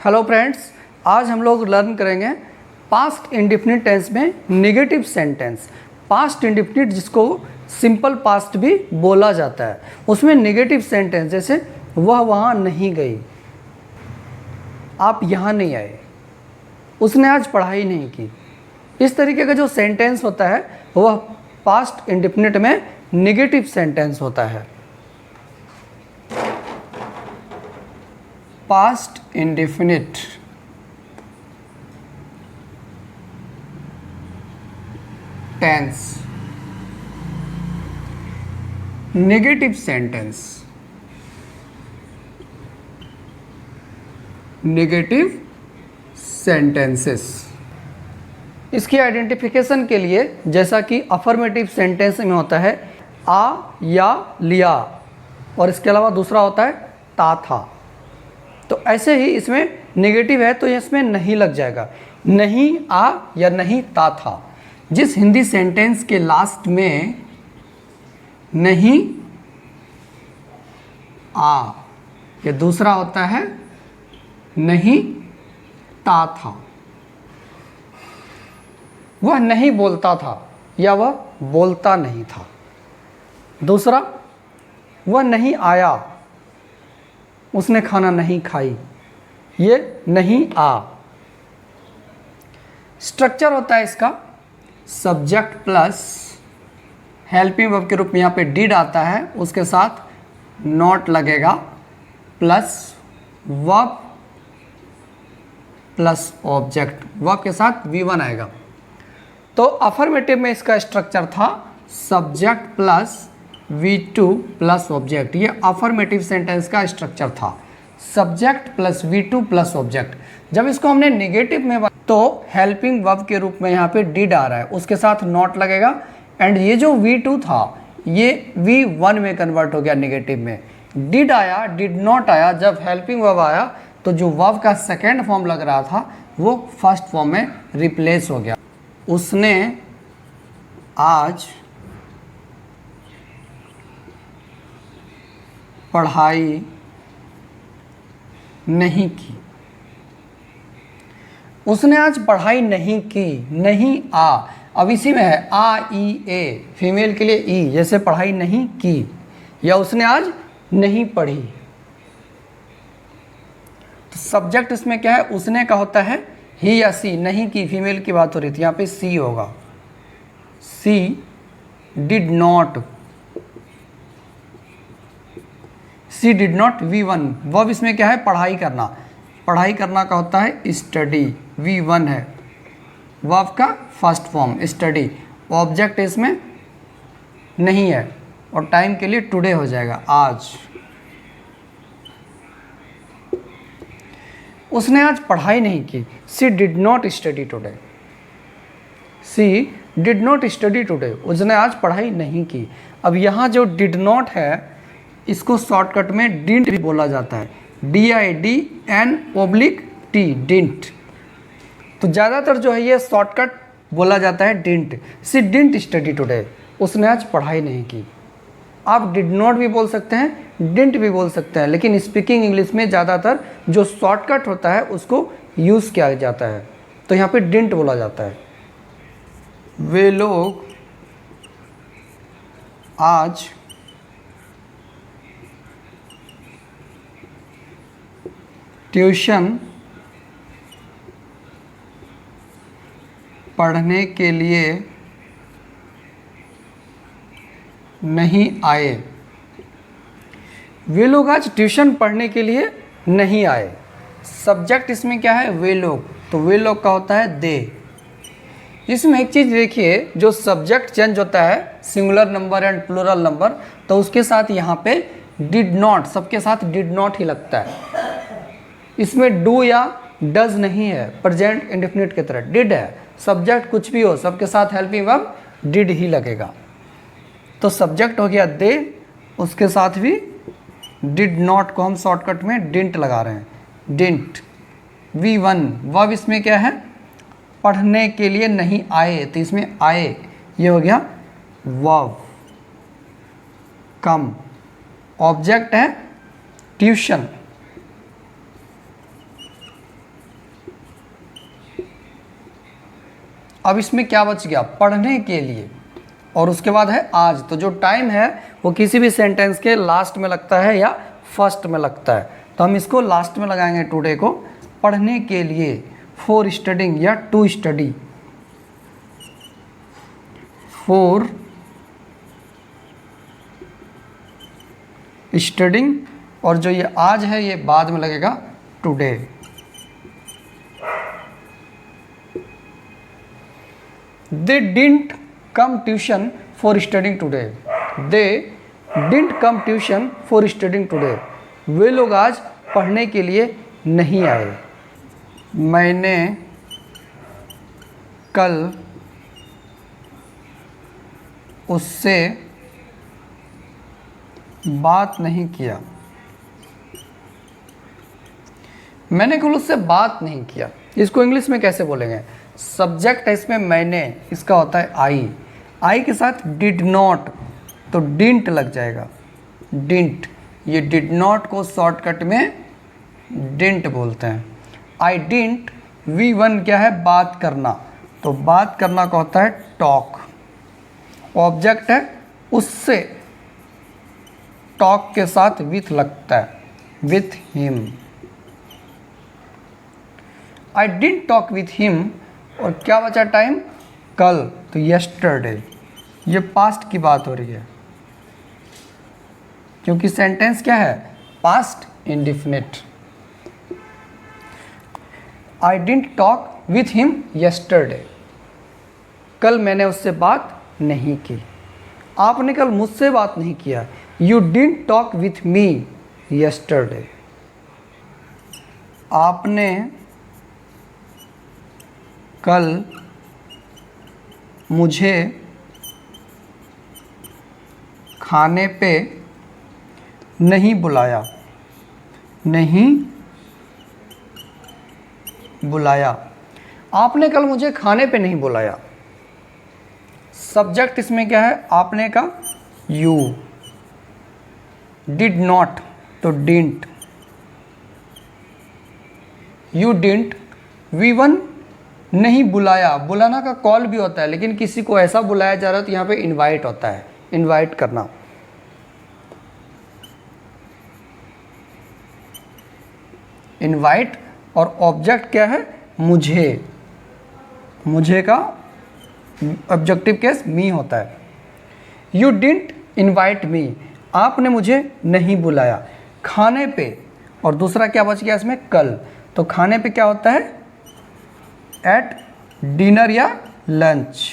Hello friends, आज हम लोग लर्न करेंगे पास्ट इंडेफिनिट टेंस में नेगेटिव सेंटेंस। पास्ट इंडेफिनिट जिसको सिंपल पास्ट भी बोला जाता है, उसमें नेगेटिव सेंटेंस जैसे वह वहाँ नहीं गई, आप यहाँ नहीं आए, उसने आज पढ़ाई नहीं की। इस तरीके का जो सेंटेंस होता है वह पास्ट इंडेफिनिट में नेगेटिव सेंटेंस होता है। Past indefinite tense negative sentence, negative sentences. इसकी आइडेंटिफिकेशन के लिए जैसा कि अफर्मेटिव सेंटेंस में होता है आ या लिया, और इसके अलावा दूसरा होता है ता था, तो ऐसे ही इसमें नेगेटिव है तो इसमें नहीं लग जाएगा। नहीं आ या नहीं ता था। जिस हिंदी सेंटेंस के लास्ट में नहीं आ, ये दूसरा होता है नहीं ता था। वह नहीं बोलता था या वह बोलता नहीं था। दूसरा, वह नहीं आया, उसने खाना नहीं खाई, ये नहीं आ। स्ट्रक्चर होता है इसका सब्जेक्ट प्लस हेल्पिंग वर्ब के रूप में, यहाँ पे डिड आता है, उसके साथ नॉट लगेगा, plus verb plus object, verb के साथ V1 आएगा। तो अफर्मेटिव में इसका स्ट्रक्चर था subject plus V2 plus object. ये अफर्मेटिव सेंटेंस का स्ट्रक्चर था, subject plus V2 plus object. जब इसको हमने नेगेटिव में तो हेल्पिंग वर्ब के रूप में यहाँ पे डिड आ रहा है, उसके साथ नॉट लगेगा, एंड ये जो V2 था ये V1 में कन्वर्ट हो गया नेगेटिव में। डिड आया, डिड नॉट आया, जब हेल्पिंग वर्ब आया तो जो वर्ब का सेकेंड फॉर्म लग रहा था वो फर्स्ट फॉर्म में रिप्लेस हो गया। उसने आज पढ़ाई नहीं की। उसने आज पढ़ाई नहीं की, नहीं आ, अब इसी में है आ ई ए, फीमेल के लिए ई, जैसे पढ़ाई नहीं की या उसने आज नहीं पढ़ी। तो सब्जेक्ट इसमें क्या है, उसने का होता है ही या सी, नहीं की फीमेल की बात हो रही थी, यहाँ पे सी होगा। She did not, she did not V1। Verb इसमें क्या है, पढ़ाई करना, पढ़ाई करना का होता है स्टडी, V1 है, वर्ब का फर्स्ट फॉर्म स्टडी। ऑब्जेक्ट इसमें नहीं है और टाइम के लिए टुडे हो जाएगा, आज। उसने आज पढ़ाई नहीं की, she did not study today, she did not study today, उसने आज पढ़ाई नहीं की। अब यहाँ जो डिड नॉट है इसको शॉर्टकट में डिंट भी बोला जाता है, DIDN/T, डिंट। तो ज़्यादातर जो है ये शॉर्टकट बोला जाता है didn't. She didn't study today, उसने आज पढ़ाई नहीं की। आप डिड नॉट भी बोल सकते हैं, डिंट भी बोल सकते हैं, लेकिन स्पीकिंग इंग्लिश में ज़्यादातर जो शॉर्टकट होता है उसको यूज़ किया जाता है, तो यहाँ पे डिंट बोला जाता है। वे लोग आज ट्यूशन पढ़ने के लिए नहीं आए। वे लोग आज ट्यूशन पढ़ने के लिए नहीं आए। सब्जेक्ट इसमें क्या है, वे लोग, तो वे लोग का होता है दे। इसमें एक चीज़ देखिए, जो सब्जेक्ट चेंज होता है singular number and plural number, तो उसके साथ यहाँ पे डिड नॉट, सबके साथ डिड नॉट ही लगता है। इसमें डू या डज नहीं है, प्रेजेंट इंडेफिनिट की तरह डिड है। सब्जेक्ट कुछ भी हो, सबके साथ हेल्पिंग वर्ब डिड ही लगेगा। तो सब्जेक्ट हो गया दे, उसके साथ भी डिड नॉट को हम शॉर्टकट में डिंट लगा रहे हैं, डिंट। V1 वर्ब इसमें क्या है, पढ़ने के लिए नहीं आए, तो इसमें आए ये हो गया वर्ब। कम, ऑब्जेक्ट है ट्यूशन, अब इसमें क्या बच गया, पढ़ने के लिए, और उसके बाद है आज। तो जो टाइम है वो किसी भी सेंटेंस के लास्ट में लगता है या फर्स्ट में लगता है, तो हम इसको लास्ट में लगाएंगे टुडे को, पढ़ने के लिए, फॉर स्टडिंग या टू स्टडी, फॉर स्टडिंग, और जो ये आज है ये बाद में लगेगा today. They didn't come tuition for studying today, they didn't come tuition for studying today, वे लोग आज पढ़ने के लिए नहीं आए। मैंने कल उससे बात नहीं किया, मैंने कल उससे बात नहीं किया। इसको इंग्लिश में कैसे बोलेंगे, सब्जेक्ट है इसमें मैंने, इसका होता है आई के साथ डिड नॉट, तो डिंट लग जाएगा, डिंट, ये डिड नॉट को शॉर्टकट में डिंट बोलते हैं। आई डिंट, V1 क्या है, बात करना, तो बात करना का होता है टॉक, ऑब्जेक्ट है उससे, टॉक के साथ विथ लगता है, with him. I didn't talk with him, और क्या बचा टाइम, कल, तो यस्टरडे, ये पास्ट की बात हो रही है क्योंकि सेंटेंस क्या है, past indefinite. I didn't talk with him yesterday, कल मैंने उससे बात नहीं की। आपने कल मुझसे बात नहीं किया, you didn't talk with me yesterday, आपने कल मुझे खाने पे नहीं बुलाया, नहीं बुलाया, आपने कल मुझे खाने पे नहीं बुलाया। सब्जेक्ट इसमें क्या है, आपने का यू, डिड नॉट तो डिडंट, यू डिडंट, V1 नहीं बुलाया, बुलाना का कॉल भी होता है, लेकिन किसी को ऐसा बुलाया जा रहा है तो यहाँ पे इनवाइट होता है, इनवाइट करना। इनवाइट, और ऑब्जेक्ट क्या है, मुझे, मुझे का ऑब्जेक्टिव केस मी होता है। यू डिडंट इनवाइट मी, आपने मुझे नहीं बुलाया खाने पे, और दूसरा क्या बच गया इसमें, कल, तो खाने पे क्या होता है, एट डिनर या लंच,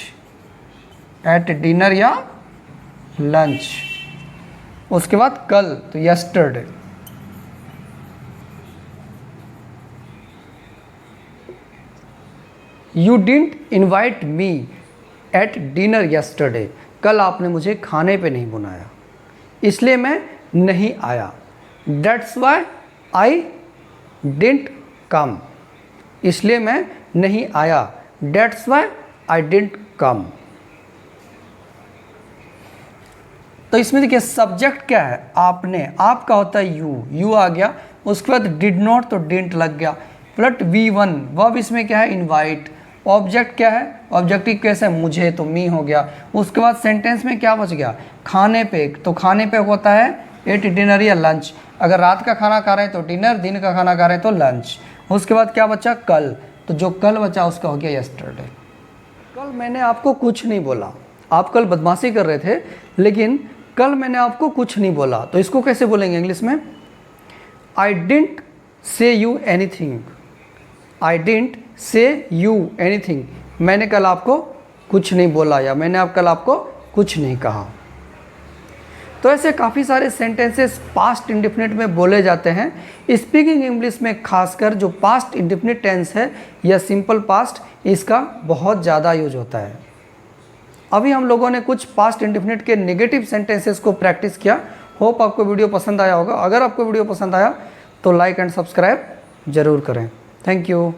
एट डिनर या लंच, उसके बाद कल तो yesterday. You didn't invite me at dinner yesterday, कल आपने मुझे खाने पे नहीं बुलाया इसलिए मैं नहीं आया। That's why I didn't come, इसलिए मैं नहीं आया। That's why I didn't come. तो इसमें देखिए सब्जेक्ट क्या है, आपने, आपका होता है यू आ गया, उसके बाद डिड नॉट तो डिडंट लग गया, प्लट V1, वर्ब इसमें क्या है, इनवाइट, ऑब्जेक्ट क्या है, ऑब्जेक्टिव कैसे, मुझे, तो मी हो गया। उसके बाद सेंटेंस में क्या बच गया, खाने पे, तो खाने पे होता है एट डिनर या लंच, अगर रात का खाना खा रहे हैं तो डिनर, दिन का खाना खा रहे हैं तो लंच। उसके बाद क्या बचा, कल, तो जो कल बचा उसका हो गया यस्टरडे। कल मैंने आपको कुछ नहीं बोला, आप कल बदमाशी कर रहे थे लेकिन कल मैंने आपको कुछ नहीं बोला, तो इसको कैसे बोलेंगे इंग्लिश में, I didn't say you anything, I didn't say you anything, मैंने कल आपको कुछ नहीं बोला या मैंने कल आपको कुछ नहीं कहा। तो ऐसे काफ़ी सारे सेंटेंसेस पास्ट इंडेफिनिट में बोले जाते हैं। स्पीकिंग इंग्लिश में खासकर जो पास्ट इंडेफिनिट टेंस है या सिंपल पास्ट, इसका बहुत ज़्यादा यूज होता है। अभी हम लोगों ने कुछ पास्ट इंडेफिनिट के नेगेटिव सेंटेंसेस को प्रैक्टिस किया। होप आपको वीडियो पसंद आया होगा। अगर आपको वीडियो पसंद आया तो लाइक एंड सब्सक्राइब ज़रूर करें। Thank you.